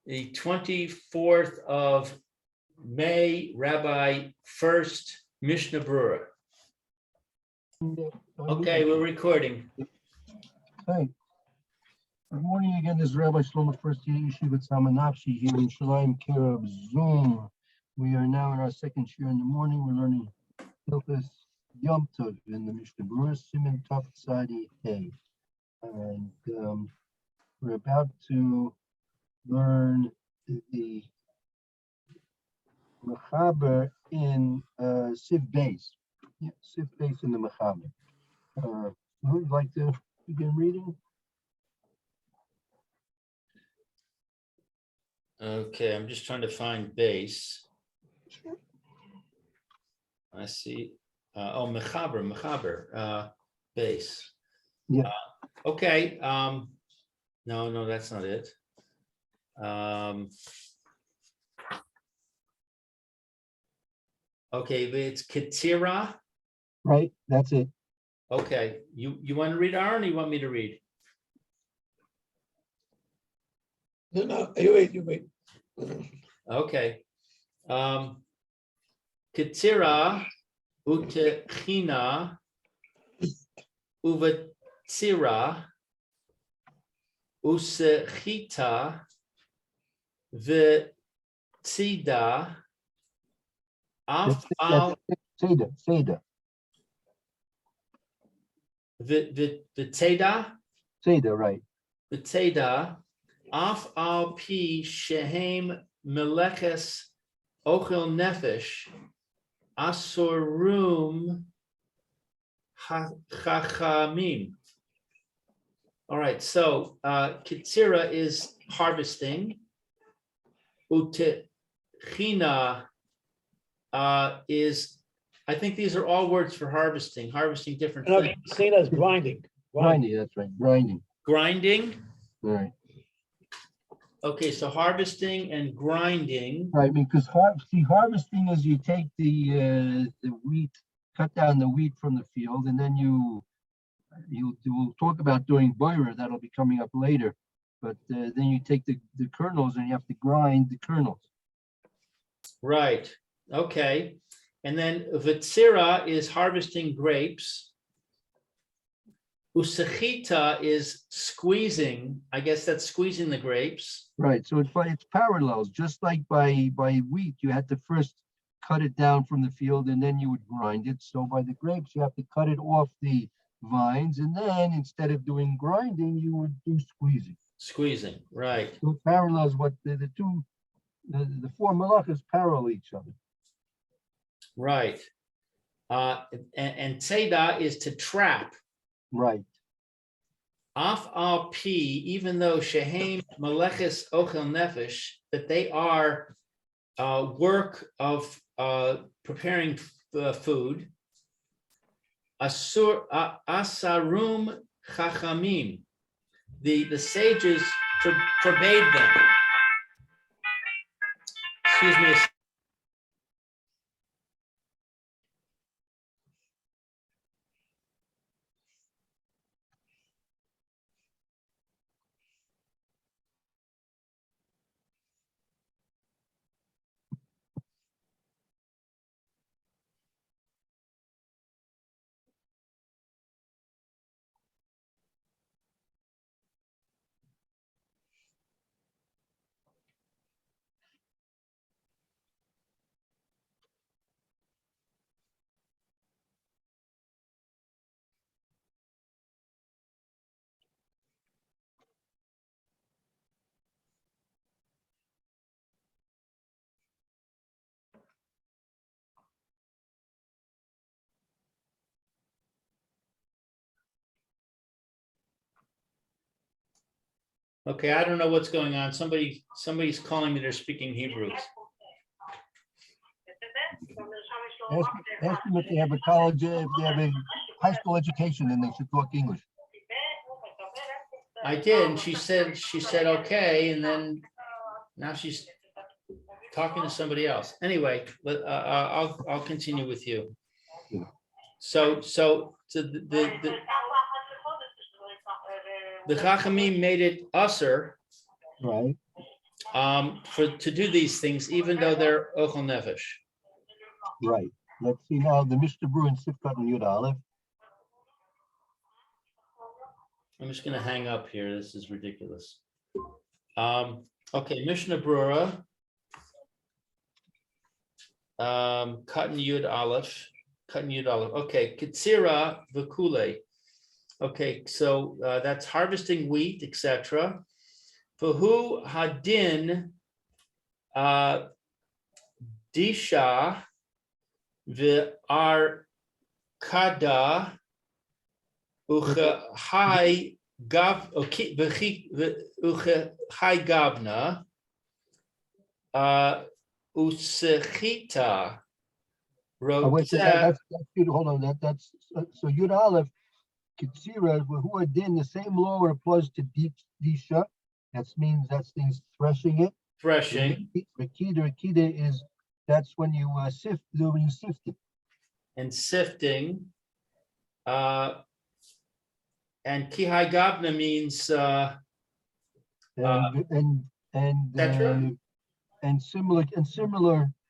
the 24th of May, Rabbi Furst, Mishna Berura. Okay, we're recording. Hi. Good morning again. This is Rabbi Shlomo Furst Yeshiva Tzalmanapshi here in Shalim, care of Zoom. We are now in our second shir in the morning. We're learning Hilchos Yom Tov in the Mishnah Berura, Siman Tov Tzadi Hey. And we're about to learn the Mechaber in Siv Beis. Yeah, Siv Beis in the Mechaber. Who would like to begin reading? Okay, I'm just trying to find base. I see. Mechaber, base. Yeah. Okay. No, that's not it. Okay, it's Ketira. Right, that's it. Okay, you want to read, Aaron, or you want me to read? No, you wait. Okay. Ketira utechina uvatsira usechita v'tzida af al Seda. v'tzeda, Right. v'tzeda af al pi shehem meleches ochel nefesh asurum chachamim. All right, so Ketzira is harvesting. Utechina is, I think these are all words for harvesting different things. Say that's grinding. Grinding, that's right. Grinding. Grinding. All right. Okay, so harvesting and grinding. Right, because harvesting is you take the wheat, cut down the wheat from the field, and then we'll talk about doing Berura, that'll be coming up later. But then you take the kernels and you have to grind the kernels. Right. Okay. And then V'tzira is harvesting grapes. Usechita is squeezing. I guess that's squeezing the grapes. Right. So it's parallels. Just like by wheat, you had to first cut it down from the field and then you would grind it. So by the grapes, you have to cut it off the vines, and then instead of doing grinding, you would do squeezing. Squeezing, right. So it parallels what the four malachas parallel each other. Right. And tzeda is to trap. Right. Af al pi, even though shehem meleches ochel nefesh, that they are work of preparing food. Asarum chachamim, the sages forbade them. Excuse me. Okay, I don't know what's going on. Somebody's calling me. They're speaking Hebrew. Ask them if they have a college, if they have a high school education, then they should talk English. I did, and she said okay, and then now she's talking to somebody else. Anyway, I'll continue with you. Yeah. So the Chachamim made it usher, Right. to do these things, even though they're ochel nefesh. Right. Let's see now the Mishna Berura in Sifkat and Yud Aleph. I'm just gonna hang up here. This is ridiculous. Okay, Mishna Berura. Cut and Yud Aleph. Okay, Kitsira V'kule. Okay, so that's harvesting wheat, etc. Vahu hadin disha v'arkada uchehai gav uchehai gavna usechita Wait, rotzeh. that's good. Hold on. That's so Yud Aleph, Kitsira, who are din, the same law applies to disha. That means that's things threshing it. Threshing Rakida is that's when you sift it. and sifting. And kihai gavna means Tetra? And similar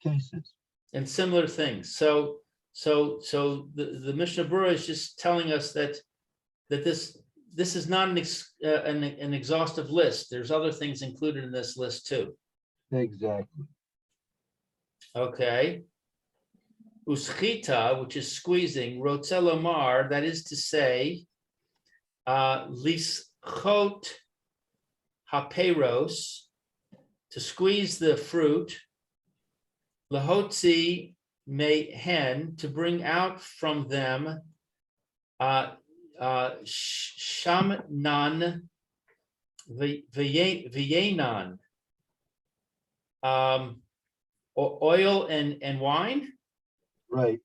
cases. and similar things. So the Mishnah Berura is just telling us that this is not an exhaustive list. There's other things included in this list too. Exactly. Okay. Uschita, which is squeezing, rotzelomar, that is to say, lischot haperos, to squeeze the fruit, lahotzi mehen, to bring out from them, shamnan v'yenan, oil and wine. Right.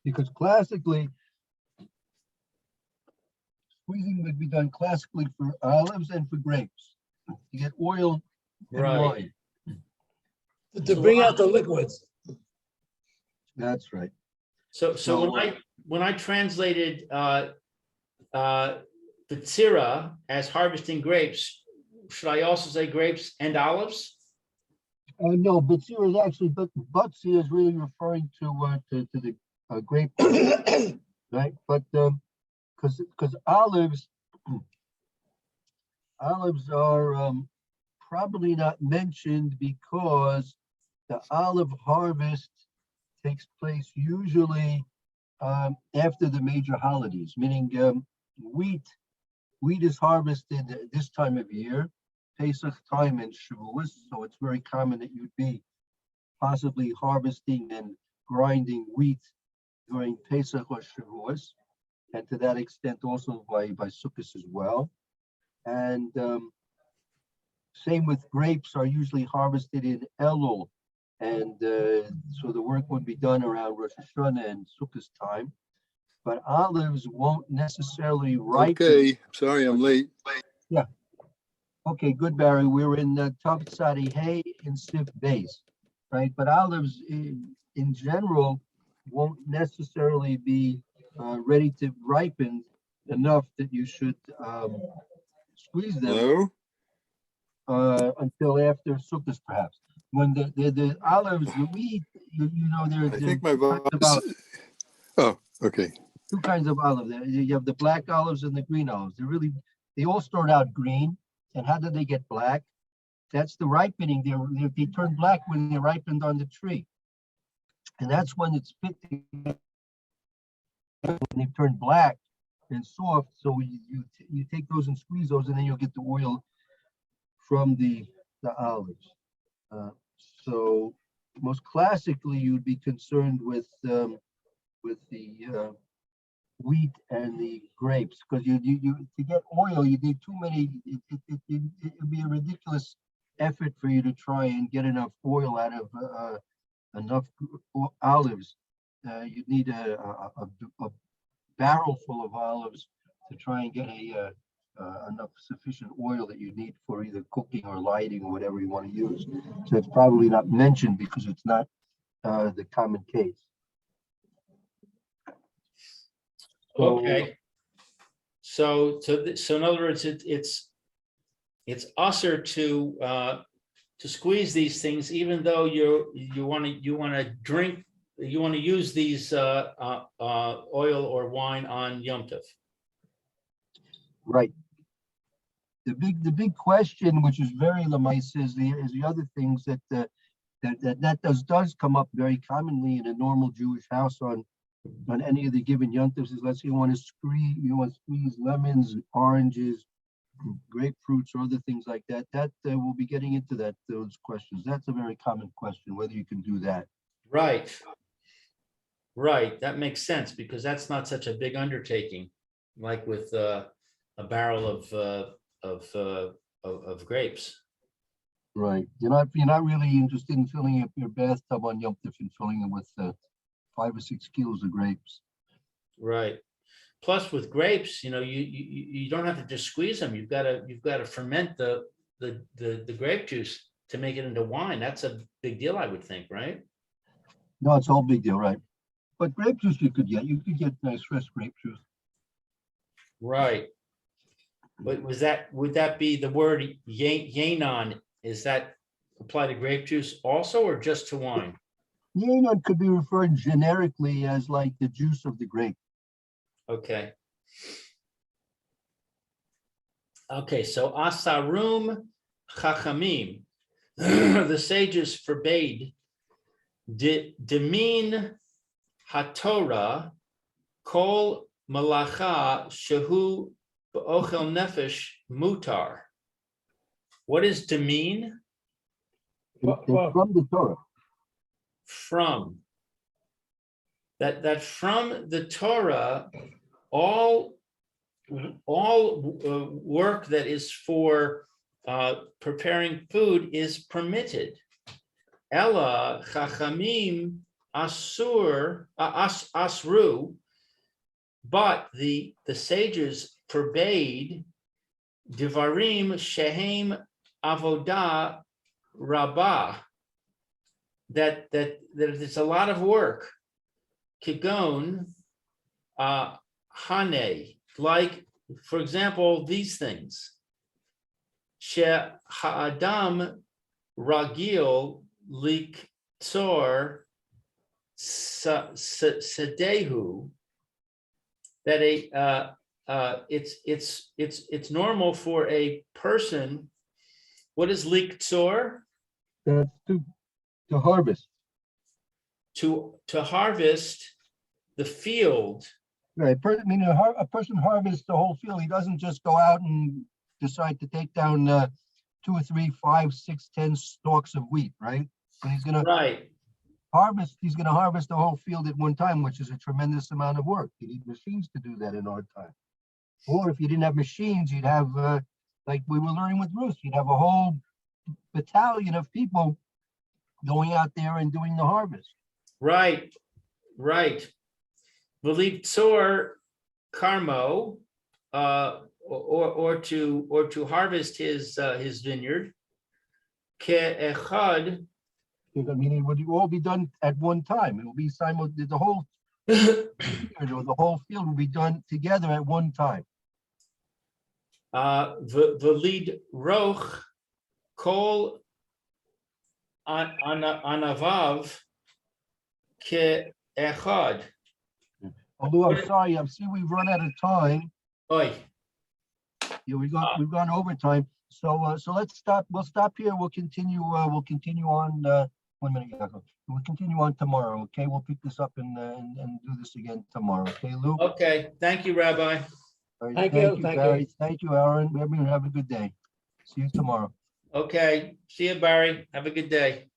Because classically, squeezing would be done classically for olives and for grapes. You get oil and Right. wine. To bring out the liquids. That's right. So when I translated the tzira as harvesting grapes, should I also say grapes and olives? No, Batsir is actually, but Batsir is really referring to the grape, right? But because olives are probably not mentioned because the olive harvest takes place usually after the major holidays, meaning wheat is harvested this time of year, Pesach time and Shavuos, so it's very common that you'd be possibly harvesting and grinding wheat during Pesach or Shavuos, and to that extent also by Sukkot as well. And same with grapes are usually harvested in Elul, and so the work would be done around Rosh Hashanah and Sukkot time. But olives won't necessarily ripen. Okay, sorry I'm late. Yeah. Okay, good, Barry. We're in Tav Tzadi Hay in Sif Base, right? But olives in general won't necessarily be ready to ripen enough that you should squeeze them until after Sukkot, perhaps. When the olives, the wheat, you know, I think my about voice. Oh, okay. two kinds of olive. You have the black olives and the green olives. They all start out green. And how do they get black? That's the ripening. They turn black when they're ripened on the tree. And that's when it's when they turn black and soft. So you take those and squeeze those, and then you'll get the oil from the olives. So most classically, you'd be concerned with the wheat and the grapes, because you to get oil you need too many. It would be a ridiculous effort for you to try and get enough oil out of enough olives. You'd need a barrel full of olives to try and get enough sufficient oil that you need for either cooking or lighting or whatever you want to use. So it's probably not mentioned because it's not the common case. Okay. So in other words, it's usher to to squeeze these things, even though you want to drink, you want to use these oil or wine on Yom Tov. Right. The big question, which is very lamaisa, is the other things that does come up very commonly in a normal Jewish house on any of the given yontifs. Is, let's say you want to squeeze lemons, oranges, grapefruits, or other things like that. We'll be getting into those questions. That's a very common question, whether you can do that. Right. Right. That makes sense, because that's not such a big undertaking, like with a barrel of grapes. Right. You're not really interested in filling up your bathtub on Yom Tov and filling it with 5 or 6 kilos of grapes. Right. Plus, with grapes, you don't have to just squeeze them. You've got to ferment the grape juice to make it into wine. That's a big deal, I would think, right? No, it's all big deal, right? But grape juice you could get nice fresh grape juice. Right. But would that be the word yenon? Is that apply to grape juice also, or just to wine? Yenon could be referred generically as like the juice of the grape. Okay. Okay, so asarum chachamim, the sages forbade demin haTorah kol malacha shehu b'ochel nefesh mutar. What is demin? It's from the Torah. From. That from the Torah, all work that is for preparing food is permitted. Ella chachamim asru, but the sages forbade divarim shehem avodah rabbah, that it's a lot of work. Kigon hane, like, for example, these things. She ha'adam ragil liktzor sedehu, that it's normal for a person. What is liktzor? That's to harvest. To harvest the field. Right. A person harvests the whole field. He doesn't just go out and decide to take down 2 or 3, 5, 6, 10 stalks of wheat, right? But he's gonna harvest. He's gonna harvest the whole field at one time, which is a tremendous amount of work. You need machines to do that in our time. Or if you didn't have machines, you'd have, like we were learning with Ruth, you'd have a whole battalion of people going out there and doing the harvest. Right. V'liktzor karmo, or to harvest his vineyard. Ke'echad. Meaning it would all be done at one time. It will be the whole vineyard or the whole field will be done together at one time. V'lid roch kol anavav ke'echad. Although I'm sorry, I see we've run out of time. Oi. Yeah, we've gone over time. So let's stop. We'll stop here. We'll continue. We'll continue on. 1 minute, Yaakov. We'll continue on tomorrow. Okay, we'll pick this up and do this again tomorrow. Okay, Lou. Okay. Thank you, Rabbi. All right, Thank you, Barry. Thank you, Aaron. Everyone have a good day. See you tomorrow. Okay. See you, Barry. Have a good day.